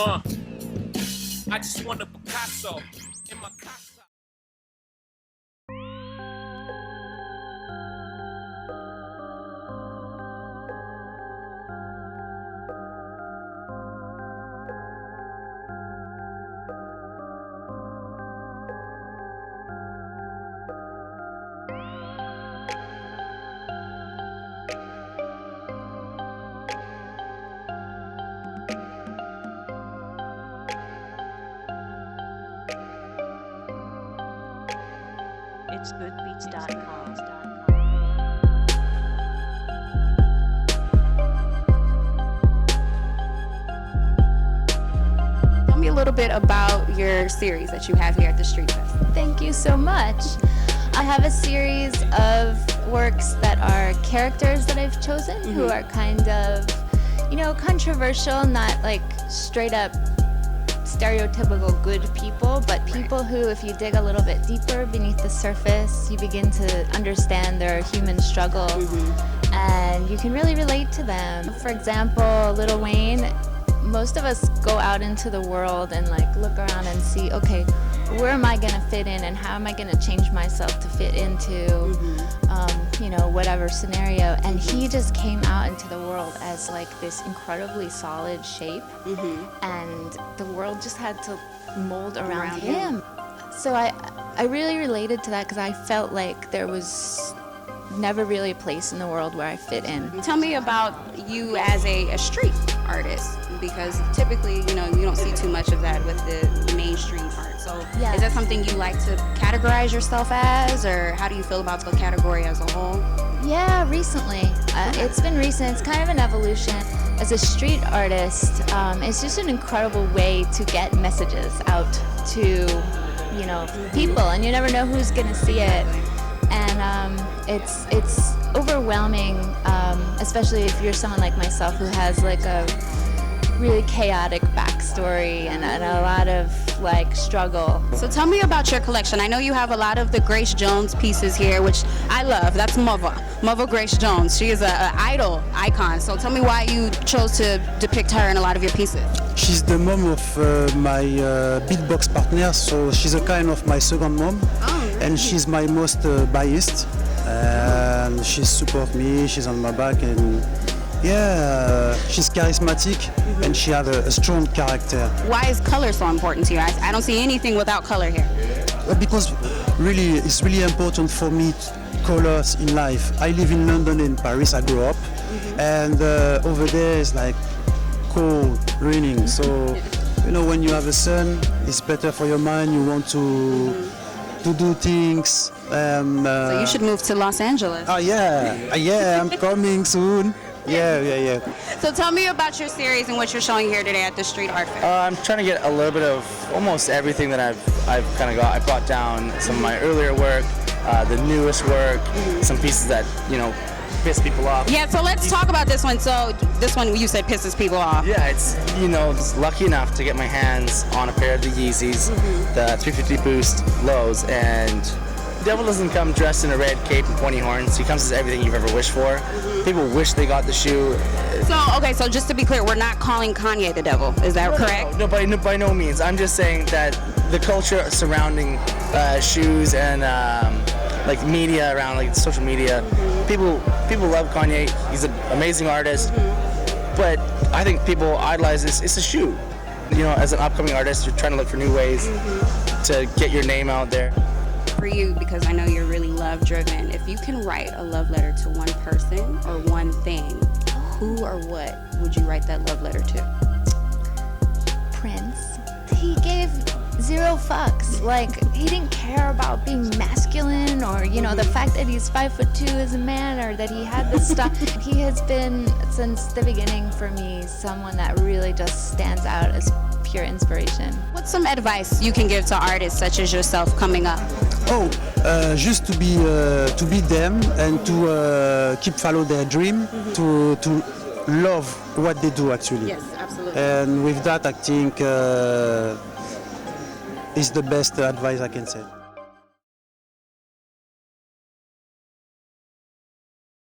I just want a Picasso in my casa. It's goodbeats.com. Tell me a little bit about your series that you have here at the Street Fest. Thank you so much. I have a series of works that are characters that I've chosen who are kind of, controversial, not like straight up stereotypical good people, but people who, if you dig a little bit deeper beneath the surface, you begin to understand their human struggle and you can really relate to them. For example, Lil Wayne, most of us go out into the world and like look around and see, okay, where am I gonna fit in and how am I gonna change myself to fit into whatever scenario, and he just came out into the world as like this incredibly solid shape and the world just had to mold around him. So I really related to that because I felt like there was never really a place in the world where I fit in. Tell me about you as a street artist, because typically, you don't see too much of that with the mainstream part. So is that something you like to categorize yourself as, or how do you feel about the category as a whole? Yeah, recently. It's been recent. It's kind of an evolution. As a street artist, it's just an incredible way to get messages out to, people, and you never know who's gonna see it. And it's overwhelming, especially if you're someone like myself who has like a really chaotic backstory and a lot of like struggle. So tell me about your collection. I know you have a lot of the Grace Jones pieces here, which I love. That's Mother Grace Jones. She is an idol icon. So tell me why you chose to depict her in a lot of your pieces. She's the mom of my beatbox partner, so she's a kind of my second mom. And she's my most biased, and she supports me, she's on my back, and she's charismatic and she has a strong character. Why is color so important to you? I don't see anything without color here. Because really, it's really important for me, colors in life. I live in London and Paris, I grew up, and over there it's like cold, raining, so when you have a sun, it's better for your mind, you want to do things. So you should move to Los Angeles. Oh yeah, I'm coming soon. Yeah. So tell me about your series and what you're showing here today at the Street Art Fair. I'm trying to get a little bit of almost everything that I've kind of got. I brought down some of my earlier work, the newest work, some pieces that piss people off. Yeah, so let's talk about this one. So this one you said pisses people off. Yeah, it's just lucky enough to get my hands on a pair of the Yeezys, the 350 Boost lows, and the devil doesn't come dressed in a red cape and pointy horns. He comes as everything you've ever wished for. People wish they got the shoe. So just to be clear, we're not calling Kanye the devil. Is that correct? No, by no means. I'm just saying that the culture surrounding shoes and like media around, like social media, people love Kanye. He's an amazing artist, but I think people idolize this. It's a shoe. As an upcoming artist, you're trying to look for new ways to get your name out there. For you, because I know you're really love driven, if you can write a love letter to one person or one thing, who or what would you write that love letter to? Prince. He gave zero fucks. Like, he didn't care about being masculine or, the fact that he's 5'2" as a man, or that he had this stuff. He has been, since the beginning for me, someone that really just stands out as pure inspiration. What's some advice you can give to artists such as yourself coming up? Just to be them and to keep follow their dream, to love what they do actually. Yes, absolutely. And with that, I think is the best advice I can say.